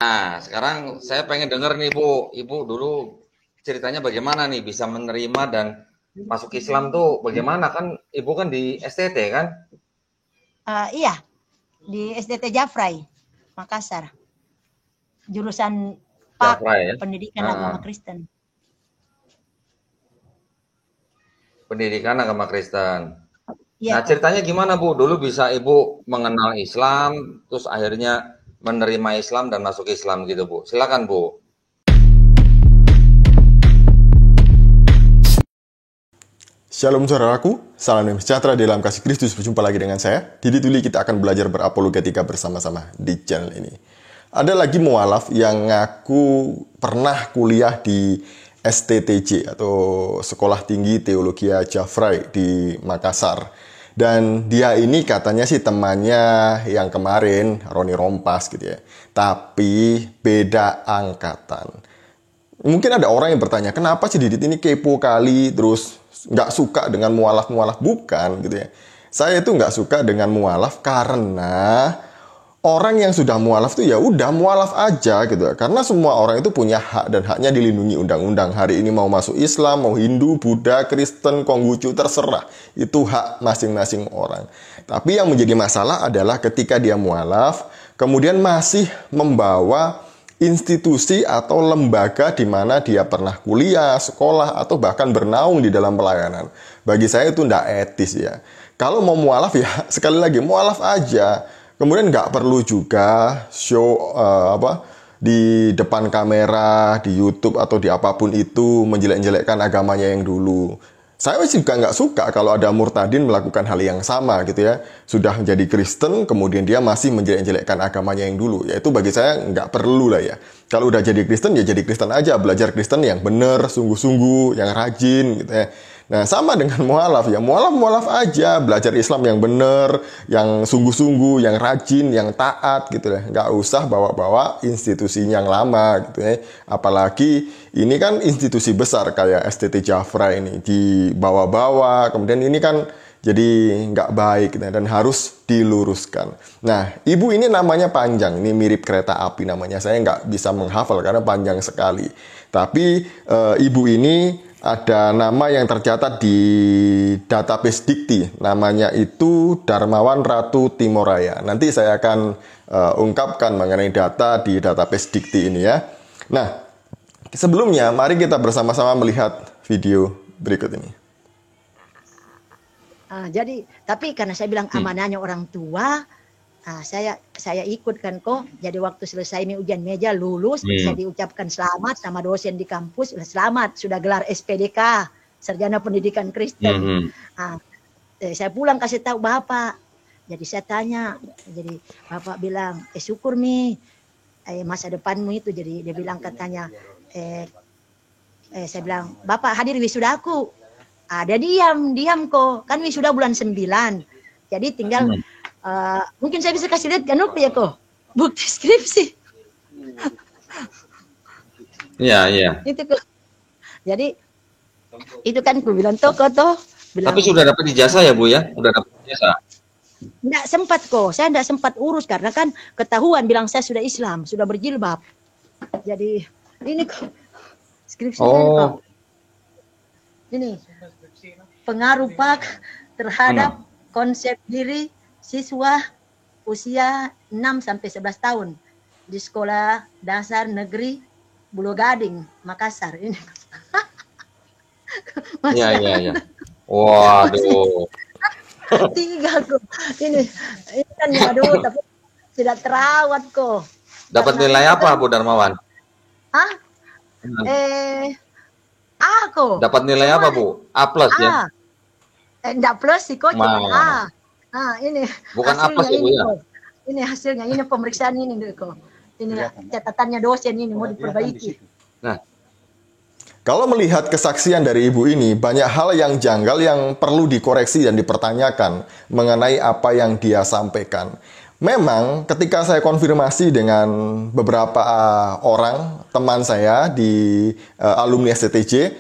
Nah, sekarang saya pengen dengar nih Bu, Ibu dulu ceritanya bagaimana nih bisa menerima dan masuk Islam tuh bagaimana kan? Ibu kan di STT kan? Iya, di SDT Jafrai, Makassar. Jurusan PAK, Jafra ya. Pendidikan Agama Nah, Kristen. pendidikan agama Kristen. Iya, Nah, Kok. ceritanya gimana Bu? Dulu bisa Ibu mengenal Islam, terus akhirnya menerima Islam dan masuk Islam gitu Bu. Silakan Bu. Shalom saudaraku, salam damai sejahtera di dalam kasih Kristus. Berjumpa lagi dengan saya. Didi Tuli, kita akan belajar berapologetika bersama-sama di channel ini. Ada lagi mualaf yang ngaku pernah kuliah di STTJ atau Sekolah Tinggi Teologi Jafrai di Makassar. Dan dia ini katanya sih temannya yang kemarin, Roni Rompas gitu ya. Tapi beda angkatan. Mungkin ada orang yang bertanya, kenapa sih Didit ini kepo kali, terus nggak suka dengan mualaf-mualaf? Bukan gitu ya. Saya itu nggak suka dengan mualaf karena orang yang sudah mualaf tuh ya udah mualaf aja gitu. Karena semua orang itu punya hak dan haknya dilindungi undang-undang. Hari ini mau masuk Islam, mau Hindu, Buddha, Kristen, Konghucu, terserah. Itu hak masing-masing orang. Tapi yang menjadi masalah adalah ketika dia mualaf, kemudian masih membawa institusi atau lembaga di mana dia pernah kuliah, sekolah, atau bahkan bernaung di dalam pelayanan. Bagi saya itu tidak etis ya. Kalau mau mualaf ya sekali lagi mualaf aja. Kemudian nggak perlu juga show di depan kamera, di YouTube atau di apapun itu menjelek-jelekkan agamanya yang dulu. Saya juga nggak suka kalau ada murtadin melakukan hal yang sama gitu ya. Sudah menjadi Kristen, kemudian dia masih menjelek-jelekkan agamanya yang dulu. Ya itu bagi saya nggak perlu lah ya. Kalau udah jadi Kristen, ya jadi Kristen aja. Belajar Kristen yang benar, sungguh-sungguh, yang rajin gitu ya. Nah sama dengan mualaf ya. Mualaf aja. Belajar Islam yang benar, yang sungguh-sungguh, yang rajin, yang taat gitu ya. Nggak usah bawa-bawa institusi yang lama gitu ya. Apalagi ini kan institusi besar kayak STT Jafra ini dibawa-bawa, kemudian ini kan jadi nggak baik dan harus diluruskan. Nah, ibu ini namanya panjang, ini mirip kereta api namanya. Saya nggak bisa menghafal karena panjang sekali. Tapi ibu ini ada nama yang tercatat di database Dikti. Namanya itu Darmawan Ratu Timoraya. Nanti saya akan ungkapkan mengenai data di database Dikti ini ya. Nah, sebelumnya, mari kita bersama-sama melihat video berikut ini. Jadi, tapi karena saya bilang amanahnya orang tua, saya ikut kan kok. Jadi waktu selesai ujian meja lulus, bisa diucapkan selamat sama dosen di kampus. Selamat, sudah gelar SPDK, Sarjana Pendidikan Kristen. Saya pulang kasih tahu Bapak. Jadi saya tanya, jadi Bapak bilang, syukur masa depanmu itu. Jadi dia bilang katanya, saya bilang, Bapak hadir wisudaku. Dia diam kok. Kan wisuda bulan 9. Jadi tinggal mungkin saya bisa kasih lihat kan ya kok. Bukti skripsi. Iya. Itu kok. Jadi itu kan aku bilang toko toh. Tapi sudah dapat ijazah ya Bu ya? Sudah dapat ijazah? Enggak sempat kok. Saya enggak sempat urus karena kan ketahuan bilang saya sudah Islam, sudah berjilbab. Jadi ini kok skripsi kok. Ini pengaruh Pak terhadap konsep diri siswa usia 6 sampai 11 tahun di Sekolah Dasar Negeri Bulu Gading, Makassar. Ini. Iya. Waduh. 3 kok. Ini kan aduh tapi tidak terawat kok. Dapat nilai apa Bu Darmawan? Aku. Dapat nilai apa Bu? A plus ya? Enggak plus sih kok, cuma A. Ini bukan A plus ya Bu ya? Ini hasilnya, ini pemeriksaan ini kok. Ini catatannya dosen ini mau diperbaiki. Nah, kalau melihat kesaksian dari ibu ini, banyak hal yang janggal yang perlu dikoreksi dan dipertanyakan mengenai apa yang dia sampaikan. Memang ketika saya konfirmasi dengan beberapa orang, teman saya di alumni STTJ,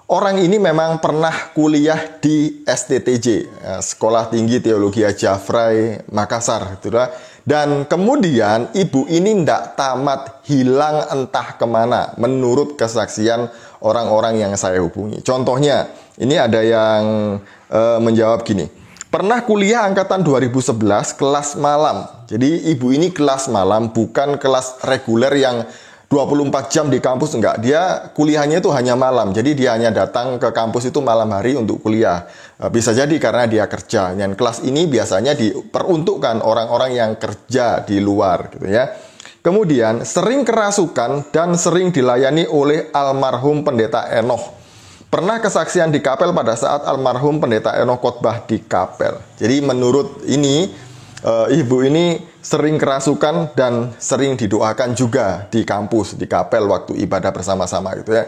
orang ini memang pernah kuliah di STTJ, Sekolah Tinggi Teologi Jafrai, Makassar. Dan kemudian ibu ini tidak tamat, hilang entah kemana menurut kesaksian orang-orang yang saya hubungi. Contohnya, ini ada yang menjawab gini. Pernah kuliah angkatan 2011 kelas malam. Jadi ibu ini kelas malam, bukan kelas reguler yang 24 jam di kampus, enggak. Dia kuliahnya itu hanya malam. Jadi dia hanya datang ke kampus itu malam hari untuk kuliah. Bisa jadi karena dia kerja. Dan kelas ini biasanya diperuntukkan orang-orang yang kerja di luar gitu ya. Kemudian sering kerasukan dan sering dilayani oleh almarhum Pendeta Enoch. Pernah kesaksian di kapel pada saat almarhum Pendeta Enoch khotbah di kapel. Jadi menurut ini ibu ini sering kerasukan dan sering didoakan juga di kampus, di kapel waktu ibadah bersama-sama gitu ya.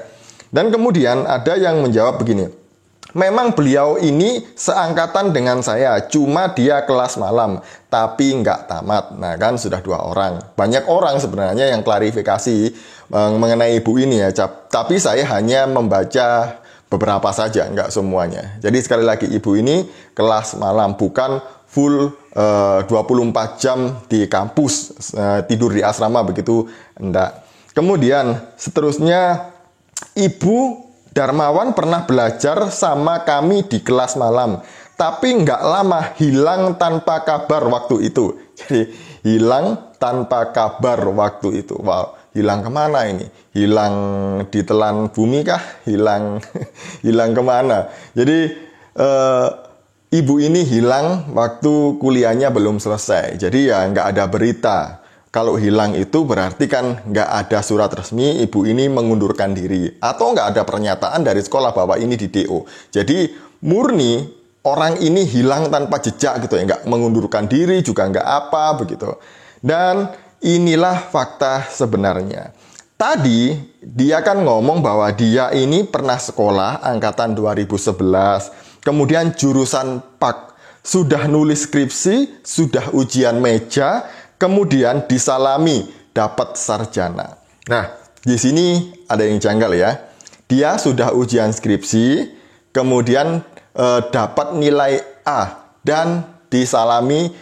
Dan kemudian ada yang menjawab begini. Memang beliau ini seangkatan dengan saya, cuma dia kelas malam, tapi nggak tamat. Nah kan sudah 2 orang. Banyak orang sebenarnya yang klarifikasi mengenai ibu ini ya. Tapi saya hanya membaca beberapa saja, nggak semuanya. Jadi sekali lagi ibu ini kelas malam, bukan full 24 jam di kampus, tidur di asrama begitu, enggak. Kemudian seterusnya, Ibu Darmawan pernah belajar sama kami di kelas malam, tapi nggak lama hilang tanpa kabar waktu itu. Jadi hilang tanpa kabar waktu itu. Wow, hilang kemana ini? Hilang ditelan bumi kah? Hilang kemana? Jadi ibu ini hilang waktu kuliahnya belum selesai. Jadi ya nggak ada berita. Kalau hilang itu berarti kan nggak ada surat resmi ibu ini mengundurkan diri. Atau nggak ada pernyataan dari sekolah bahwa ini di DO. Jadi murni orang ini hilang tanpa jejak gitu ya. Nggak mengundurkan diri juga nggak apa begitu. Dan inilah fakta sebenarnya. Tadi dia kan ngomong bahwa dia ini pernah sekolah angkatan 2011. Kemudian jurusan PAK, sudah nulis skripsi, sudah ujian meja, kemudian disalami, dapat sarjana. Nah, di sini ada yang janggal ya. Dia sudah ujian skripsi, kemudian dapat nilai A, dan disalami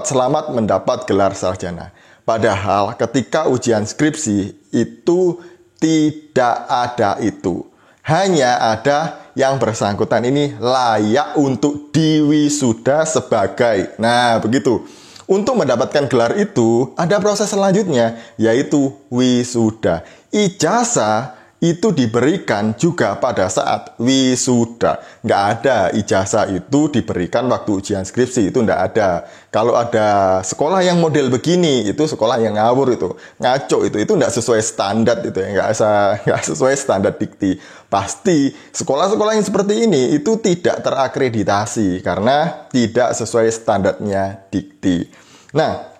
selamat mendapat gelar sarjana. Padahal ketika ujian skripsi itu tidak ada itu. Hanya ada yang bersangkutan ini layak untuk diwisuda sebagai. Nah, begitu. Untuk mendapatkan gelar itu, ada proses selanjutnya, yaitu wisuda. Ijazah itu diberikan juga pada saat wisuda. Nggak ada ijazah itu diberikan waktu ujian skripsi, itu nggak ada. Kalau ada sekolah yang model begini, itu sekolah yang ngawur itu. Ngaco itu nggak sesuai standar itu ya, nggak sesuai standar dikti. Pasti sekolah-sekolah yang seperti ini itu tidak terakreditasi karena tidak sesuai standarnya dikti. Nah,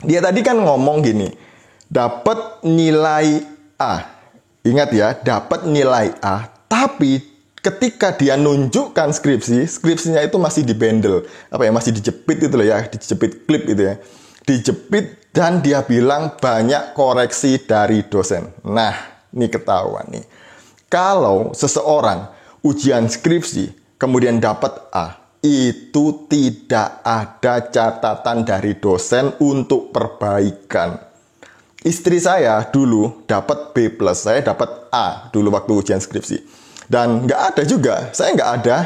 dia tadi kan ngomong gini, dapat nilai A. Ingat ya, dapat nilai A, tapi ketika dia nunjukkan skripsinya itu masih dibendel. Masih dijepit itu loh ya, dijepit klip itu ya. Dijepit dan dia bilang banyak koreksi dari dosen. Nah, ini ketahuan nih. Kalau seseorang ujian skripsi kemudian dapat A, itu tidak ada catatan dari dosen untuk perbaikan. Istri saya dulu dapat B+, saya dapat A dulu waktu ujian skripsi. Dan nggak ada juga, saya nggak ada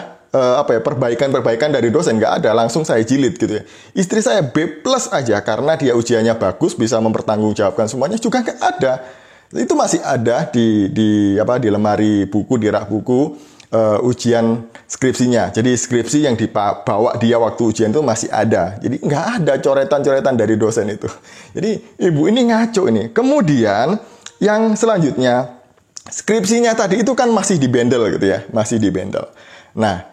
perbaikan dari dosen, nggak ada, langsung saya jilid gitu ya. Istri saya B+ aja karena dia ujiannya bagus, bisa mempertanggungjawabkan semuanya, juga nggak ada. Itu masih ada di lemari buku, di rak buku ujian skripsinya. Jadi skripsi yang dibawa dia waktu ujian itu masih ada. Jadi nggak ada coretan-coretan dari dosen itu. Jadi ibu ini ngaco ini. Kemudian yang selanjutnya, skripsinya tadi itu kan masih dibendel gitu ya, masih dibendel. Nah,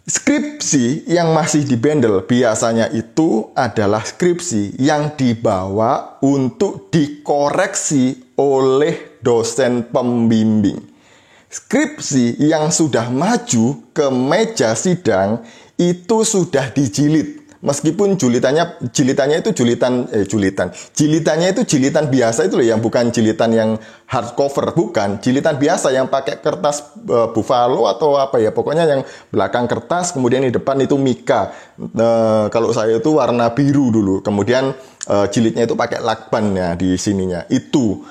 skripsi yang masih dibendel biasanya itu adalah skripsi yang dibawa untuk dikoreksi oleh dosen pembimbing. Skripsi yang sudah maju ke meja sidang itu sudah dijilid. Meskipun jilitannya itu jilitannya itu jilitan biasa itu loh, yang bukan jilitan yang hardcover, bukan, jilitan biasa yang pakai kertas buffalo atau apa ya, pokoknya yang belakang kertas, kemudian di depan itu mika. Kalau saya itu warna biru dulu, kemudian jilidnya itu pakai lakban ya di sininya. Itu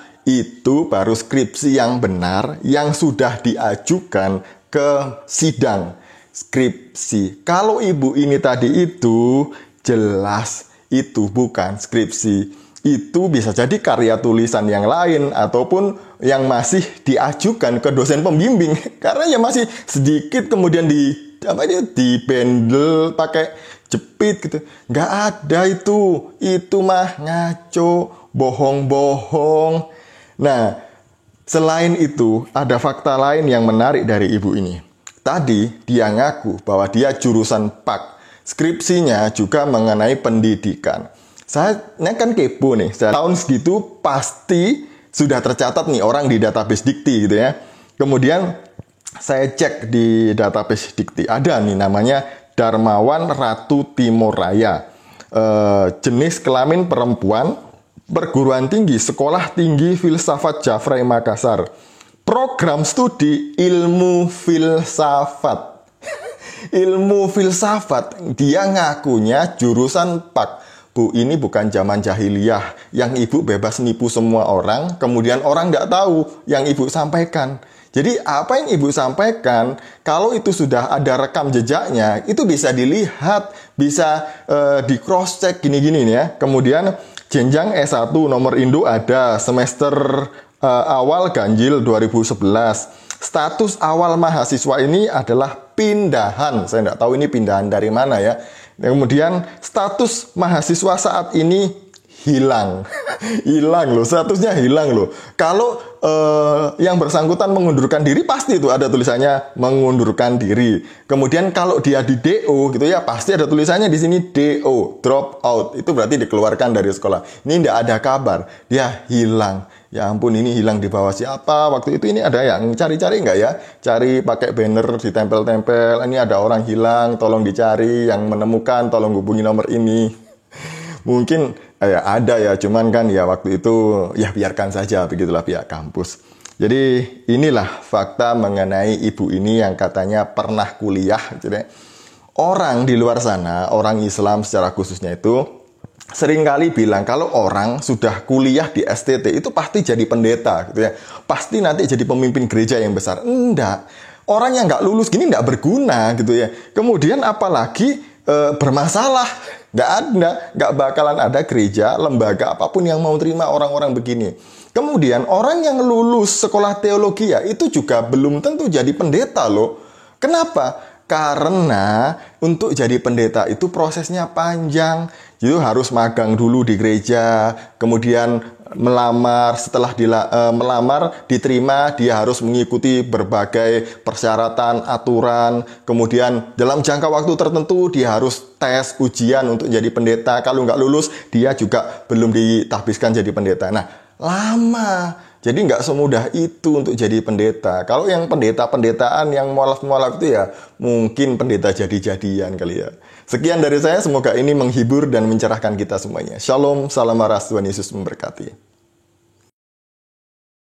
baru skripsi yang benar yang sudah diajukan ke sidang skripsi. Kalau ibu ini tadi itu jelas itu bukan skripsi. Itu bisa jadi karya tulisan yang lain ataupun yang masih diajukan ke dosen pembimbing karena ya masih sedikit, kemudian dibendel pakai jepit gitu. Nggak ada itu mah ngaco, bohong-bohong. Nah, selain itu ada fakta lain yang menarik dari ibu ini. Tadi dia ngaku bahwa dia jurusan PAK, skripsinya juga mengenai pendidikan. Saya kan kepo nih, tahun segitu pasti sudah tercatat nih orang di database Dikti gitu ya. Kemudian saya cek di database Dikti, ada nih namanya Darmawan Ratu Timur Raya. Jenis kelamin perempuan, perguruan tinggi, Sekolah Tinggi Filsafat Jafrai Makassar. Program studi ilmu filsafat. Ilmu filsafat, dia ngakunya jurusan PAK. Bu, ini bukan zaman jahiliyah yang ibu bebas nipu semua orang, kemudian orang nggak tahu yang ibu sampaikan. Jadi apa yang ibu sampaikan, kalau itu sudah ada rekam jejaknya, itu bisa dilihat, bisa di cross check gini-gini nih ya. Kemudian jenjang S1 nomor induk ada, semester awal ganjil 2011. Status awal mahasiswa ini adalah pindahan. Saya nggak tahu ini pindahan dari mana ya. Kemudian status mahasiswa saat ini hilang. Hilang loh, statusnya hilang loh. Kalau yang bersangkutan mengundurkan diri, pasti itu ada tulisannya mengundurkan diri. Kemudian kalau dia di DO gitu ya, pasti ada tulisannya di sini DO, drop out. Itu berarti dikeluarkan dari sekolah. Ini tidak ada kabar, dia hilang. Ya ampun, ini hilang di bawah siapa? Waktu itu ini ada yang cari-cari nggak ya? Cari pakai banner ditempel-tempel. Ini ada orang hilang, tolong dicari. Yang menemukan, tolong hubungi nomor ini. Mungkin ya ada ya, cuman kan ya waktu itu ya biarkan saja, begitulah pihak kampus. Jadi inilah fakta mengenai ibu ini yang katanya pernah kuliah. Jadi orang di luar sana, orang Islam secara khususnya itu seringkali bilang kalau orang sudah kuliah di STT itu pasti jadi pendeta gitu ya. Pasti nanti jadi pemimpin gereja yang besar. Enggak. Orang yang nggak lulus gini nggak berguna gitu ya. Kemudian apalagi bermasalah. Nggak bakalan ada gereja, lembaga apapun yang mau terima orang-orang begini. Kemudian orang yang lulus sekolah teologi ya itu juga belum tentu jadi pendeta loh. Kenapa? Karena untuk jadi pendeta itu prosesnya panjang. Jadi harus magang dulu di gereja, kemudian melamar, setelah melamar diterima, dia harus mengikuti berbagai persyaratan, aturan, kemudian dalam jangka waktu tertentu dia harus tes, ujian untuk jadi pendeta. Kalau nggak lulus, dia juga belum ditahbiskan jadi pendeta. Nah, lama. Jadi nggak semudah itu untuk jadi pendeta. Kalau yang pendeta-pendetaan yang mualaf-mualaf itu ya mungkin pendeta jadi-jadian kali ya. Sekian dari saya, semoga ini menghibur dan mencerahkan kita semuanya. Shalom, salam waras, Tuhan Yesus memberkati.